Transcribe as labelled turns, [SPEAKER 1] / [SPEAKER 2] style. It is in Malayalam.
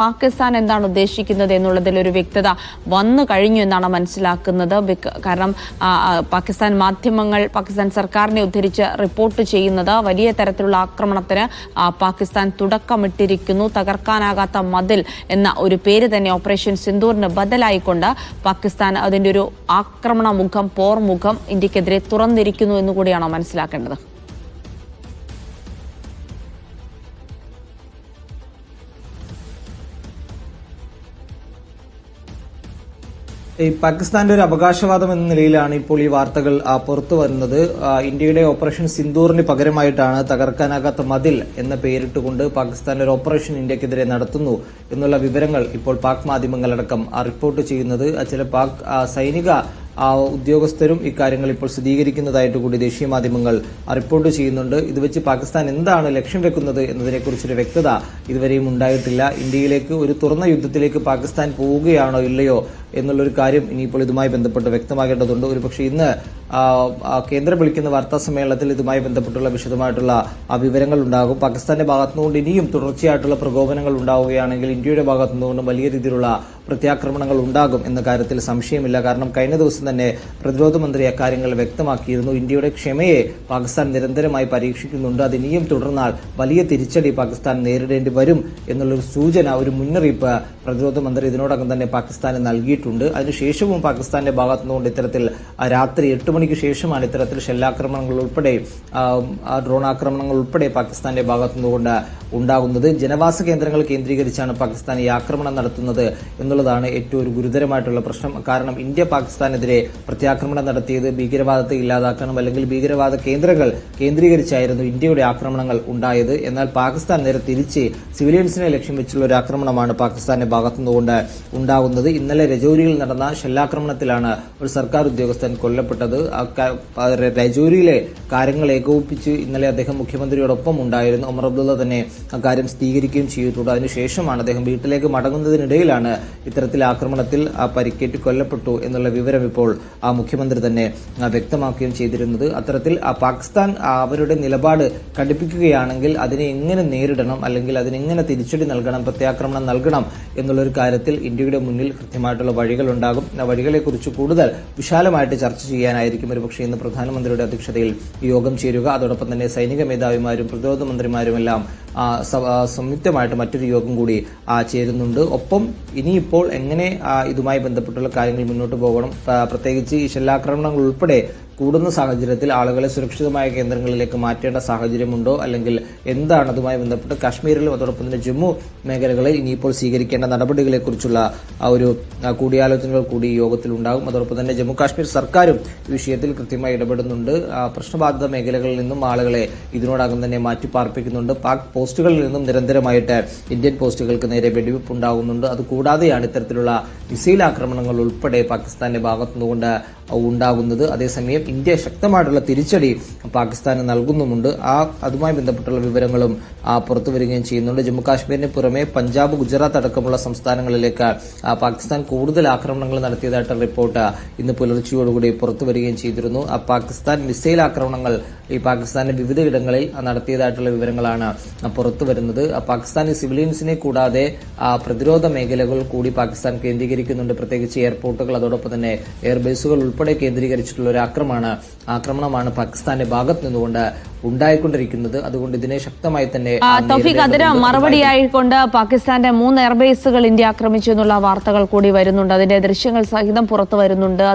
[SPEAKER 1] പാകിസ്ഥാൻ എന്താണ് ഉദ്ദേശിക്കുന്നത് എന്നുള്ളതിൽ ഒരു വ്യക്തത വന്നു കഴിഞ്ഞു എന്നാണ് മനസ്സിലാക്കുന്നത്. കാരണം പാകിസ്ഥാൻ മാധ്യമങ്ങൾ പാകിസ്ഥാൻ സർക്കാരിനെ ഉദ്ധരിച്ച് റിപ്പോർട്ട് ചെയ്യുന്നത് വലിയ തരത്തിലുള്ള ആക്രമണത്തിന് പാകിസ്ഥാൻ തുടക്കമിട്ടിരിക്കുന്നു. തകർക്കാനാകാത്ത മതിൽ എന്ന ഒരു പേര് തന്നെ ഓപ്പറേഷൻ സിന്ദൂറിന് ബദലായിക്കൊണ്ട് പാകിസ്ഥാൻ അതിന്റെ ഒരു ആക്രമണ മുഖം, പോർമുഖം ഇന്ത്യക്കെതിരെ തുറന്നിരിക്കുന്നു എന്നുകൂടിയാണോ മനസ്സിലാക്കേണ്ടത്?
[SPEAKER 2] പാകിസ്ഥാന്റെ ഒരു അവകാശവാദം എന്ന നിലയിലാണ് ഇപ്പോൾ ഈ വാർത്തകൾ പുറത്തു വരുന്നത്. ഇന്ത്യയുടെ ഓപ്പറേഷൻ സിന്ദൂറിന് പകരമായിട്ടാണ് തകർക്കാനാകാത്ത മതിൽ എന്ന പേരിട്ടുകൊണ്ട് പാകിസ്ഥാൻ ഒരു ഓപ്പറേഷൻ ഇന്ത്യക്കെതിരെ നടത്തുന്നു എന്നുള്ള വിവരങ്ങൾ ഇപ്പോൾ പാക് മാധ്യമങ്ങളടക്കം റിപ്പോർട്ട് ചെയ്യുന്നത്. ചില പാക് സൈനിക ഉദ്യോഗസ്ഥരും ഇക്കാര്യങ്ങൾ ഇപ്പോൾ സ്ഥിരീകരിക്കുന്നതായിട്ട് കൂടി ദേശീയ മാധ്യമങ്ങൾ റിപ്പോർട്ട് ചെയ്യുന്നുണ്ട്. ഇത് വെച്ച് പാകിസ്ഥാൻ എന്താണ് ലക്ഷ്യം വെക്കുന്നത് എന്നതിനെക്കുറിച്ചൊരു വ്യക്തത ഇതുവരെയും ഉണ്ടായിട്ടില്ല. ഇന്ത്യയിലേക്ക് ഒരു തുറന്ന യുദ്ധത്തിലേക്ക് പാകിസ്ഥാൻ പോവുകയാണോ ഇല്ലയോ എന്നുള്ളൊരു കാര്യം ഇനിയിപ്പോൾ ഇതുമായി ബന്ധപ്പെട്ട് വ്യക്തമാകേണ്ടതുണ്ട്. ഒരുപക്ഷെ ഇന്ന് കേന്ദ്രം വിളിക്കുന്ന വാർത്താ സമ്മേളനത്തിൽ ഇതുമായി ബന്ധപ്പെട്ടുള്ള വിശദമായിട്ടുള്ള വിവരങ്ങൾ ഉണ്ടാകും. പാകിസ്ഥാന്റെ ഭാഗത്തുനിന്നുകൊണ്ട് ഇനിയും തുടർച്ചയായിട്ടുള്ള പ്രകോപനങ്ങൾ ഉണ്ടാവുകയാണെങ്കിൽ ഇന്ത്യയുടെ ഭാഗത്തുനിന്നുകൊണ്ട് വലിയ രീതിയിലുള്ള പ്രത്യാക്രമണങ്ങൾ ഉണ്ടാകും എന്ന കാര്യത്തിൽ സംശയമില്ല. കാരണം കഴിഞ്ഞ ദിവസം തന്നെ പ്രതിരോധ മന്ത്രി അക്കാര്യങ്ങൾ വ്യക്തമാക്കിയിരുന്നു. ഇന്ത്യയുടെ ക്ഷമയെ പാകിസ്ഥാൻ നിരന്തരമായി പരീക്ഷിക്കുന്നുണ്ട്. അത് ഇനിയും തുടർന്നാൽ വലിയ തിരിച്ചടി പാകിസ്ഥാൻ നേരിടേണ്ടി വരും എന്നുള്ളൊരു സൂചന, ഒരു മുന്നറിയിപ്പ് പ്രതിരോധ മന്ത്രി ഇതിനോടകം തന്നെ പാകിസ്ഥാന് നൽകിയിട്ടുണ്ട്. അതിനുശേഷവും പാകിസ്ഥാന്റെ ഭാഗത്തുനിന്നുകൊണ്ട് ഇത്തരത്തിൽ രാത്രി 8 മണിക്ക് ശേഷമാണ് ഇത്തരത്തിൽ ഷെല്ലാക്രമണങ്ങൾ ഉൾപ്പെടെ ഡ്രോൺ ആക്രമണങ്ങൾ ഉൾപ്പെടെ പാകിസ്ഥാന്റെ ഭാഗത്തുനിന്നുകൊണ്ട് ഉണ്ടാകുന്നത്. ജനവാസ കേന്ദ്രങ്ങൾ കേന്ദ്രീകരിച്ചാണ് പാകിസ്ഥാൻ ഈ ആക്രമണം നടത്തുന്നത് എന്നുള്ളതാണ് ഏറ്റവും ഒരു ഗുരുതരമായിട്ടുള്ള പ്രശ്നം. കാരണം ഇന്ത്യ പാകിസ്ഥാനെതിരെ പ്രത്യാക്രമണം നടത്തിയത് ഭീകരവാദത്തെ ഇല്ലാതാക്കണം, അല്ലെങ്കിൽ ഭീകരവാദ കേന്ദ്രങ്ങൾ കേന്ദ്രീകരിച്ചായിരുന്നു ഇന്ത്യയുടെ ആക്രമണങ്ങൾ ഉണ്ടായത്. എന്നാൽ പാകിസ്ഥാൻ നേരെ തിരിച്ച് സിവിലിയൻസിനെ ലക്ഷ്യം വെച്ചുള്ള ഒരു ആക്രമണമാണ് പാകിസ്ഥാന്റെ ഭാഗത്തുനിന്നുകൊണ്ട് ഉണ്ടാകുന്നത്. ഇന്നലെ രജൌരിയിൽ നടന്ന ഷെല്ലാക്രമണത്തിലാണ് ഒരു സർക്കാർ ഉദ്യോഗസ്ഥൻ കൊല്ലപ്പെട്ടത്. രജൌരിയിലെ കാര്യങ്ങൾ ഏകോപിപ്പിച്ച് ഇന്നലെ അദ്ദേഹം മുഖ്യമന്ത്രിയോടൊപ്പം ഉണ്ടായിരുന്നു. ഒമർ അബ്ദുള്ള തന്നെ അക്കാര്യം സ്ഥിരീകരിക്കുകയും ചെയ്തിട്ടുണ്ട്. അതിനുശേഷമാണ് അദ്ദേഹം വീട്ടിലേക്ക് മടങ്ങുന്നതിനിടയിലാണ് ഇത്തരത്തിൽ ആക്രമണത്തിൽ പരിക്കേറ്റ് കൊല്ലപ്പെട്ടു എന്നുള്ള വിവരം ഇപ്പോൾ മുഖ്യമന്ത്രി തന്നെ വ്യക്തമാക്കുകയും ചെയ്തിരുന്നത്. അത്തരത്തിൽ പാകിസ്ഥാൻ അവരുടെ നിലപാട് കടുപ്പിക്കുകയാണെങ്കിൽ അതിനെ എങ്ങനെ നേരിടണം, അല്ലെങ്കിൽ അതിനെങ്ങനെ തിരിച്ചടി നൽകണം, പ്രത്യാക്രമണം നൽകണം എന്നുള്ളൊരു കാര്യത്തിൽ ഇന്ത്യയുടെ മുന്നിൽ കൃത്യമായിട്ടുള്ള വഴികളുണ്ടാകും. ആ വഴികളെക്കുറിച്ച് കൂടുതൽ വിശാലമായിട്ട് ചർച്ച ചെയ്യാനായിരിക്കും ഒരുപക്ഷെ ഇന്ന് പ്രധാനമന്ത്രിയുടെ അധ്യക്ഷതയിൽ യോഗം ചേരുക. അതോടൊപ്പം തന്നെ സൈനിക മേധാവിമാരും പ്രതിരോധ മന്ത്രിമാരുമെല്ലാം സംയുക്തമായിട്ട് മറ്റൊരു യോഗം കൂടി ചേരുന്നുണ്ട്. ഒപ്പം ഇനിയിപ്പോൾ എങ്ങനെ ഇതുമായി ബന്ധപ്പെട്ടുള്ള കാര്യങ്ങൾ മുന്നോട്ട് പോകണം, പ്രത്യേകിച്ച് ഈ ഷെല്ലാക്രമണങ്ങൾ ഉൾപ്പെടെ കൂടുന്ന സാഹചര്യത്തിൽ ആളുകളെ സുരക്ഷിതമായ കേന്ദ്രങ്ങളിലേക്ക് മാറ്റേണ്ട സാഹചര്യമുണ്ടോ, അല്ലെങ്കിൽ എന്താണ് അതുമായി ബന്ധപ്പെട്ട് കാശ്മീരിലും അതോടൊപ്പം തന്നെ ജമ്മു മേഖലകളിൽ ഇനിയിപ്പോൾ സ്വീകരിക്കേണ്ട നടപടികളെക്കുറിച്ചുള്ള ഒരു കൂടിയാലോചനകൾ കൂടി യോഗത്തിൽ ഉണ്ടാകും. അതോടൊപ്പം തന്നെ ജമ്മു കാശ്മീർ സർക്കാരും ഈ വിഷയത്തിൽ കൃത്യമായി ഇടപെടുന്നുണ്ട്. പ്രശ്നബാധിത മേഖലകളിൽ നിന്നും ആളുകളെ ഇതിനോടകം തന്നെ മാറ്റിപ്പാർപ്പിക്കുന്നുണ്ട്. പാക് പോസ്റ്റുകളിൽ നിന്നും നിരന്തരമായിട്ട് ഇന്ത്യൻ പോസ്റ്റുകൾക്ക് നേരെ വെടിവെപ്പ് ഉണ്ടാകുന്നുണ്ട്. അതുകൂടാതെയാണ് ഇത്തരത്തിലുള്ള മിസൈൽ ആക്രമണങ്ങൾ ഉൾപ്പെടെ പാകിസ്ഥാന്റെ ഭാഗത്തുനിന്നുകൊണ്ട് ഉണ്ടാകുന്നത്. അതേസമയം ഇന്ത്യ ശക്തമായിട്ടുള്ള തിരിച്ചടി പാകിസ്ഥാന് നൽകുന്നുമുണ്ട്. അതുമായി ബന്ധപ്പെട്ടുള്ള വിവരങ്ങളും പുറത്തു വരികയും ചെയ്യുന്നുണ്ട്. ജമ്മു കാശ്മീരിന് പുറമെ പഞ്ചാബ്, ഗുജറാത്ത് അടക്കമുള്ള സംസ്ഥാനങ്ങളിലേക്ക് പാകിസ്ഥാൻ കൂടുതൽ ആക്രമണങ്ങൾ നടത്തിയതായിട്ടുള്ള റിപ്പോർട്ട് ഇന്ന് പുലർച്ചയോടുകൂടി പുറത്തു വരികയും ചെയ്തിരുന്നു. പാകിസ്ഥാൻ മിസൈൽ ആക്രമണങ്ങൾ ഈ പാകിസ്ഥാന്റെ വിവിധയിടങ്ങളിൽ നടത്തിയതായിട്ടുള്ള വിവരങ്ങളാണ് പുറത്തു വരുന്നത്. പാകിസ്ഥാനി സിവിലിയൻസിനെ കൂടാതെ പ്രതിരോധ മേഖലകൾ കൂടി പാകിസ്ഥാൻ കേന്ദ്രീകരിക്കുന്നുണ്ട്. പ്രത്യേകിച്ച് എയർപോർട്ടുകൾ, അതോടൊപ്പം തന്നെ എയർബേസുകൾ ഉൾപ്പെടെ കേന്ദ്രീകരിച്ചിട്ടുള്ള ഒരു ആക്രമണമാണ് പാകിസ്ഥാന്റെ ഭാഗത്ത് നിന്നുകൊണ്ട് ഉണ്ടായിക്കൊണ്ടിരിക്കുന്നത്. അതുകൊണ്ട് ഇതിനെ ശക്തമായി തന്നെ
[SPEAKER 1] തൗഫീഖ്, അതിന് മറുപടിയായിക്കൊണ്ട് പാകിസ്ഥാന്റെ 3 എയർബേസുകൾ ഇന്ത്യ ആക്രമിച്ചു എന്നുള്ള വാർത്തകൾ കൂടി വരുന്നുണ്ട്. അതിന്റെ ദൃശ്യങ്ങൾ സഹിതം പുറത്തു വരുന്നുണ്ട്.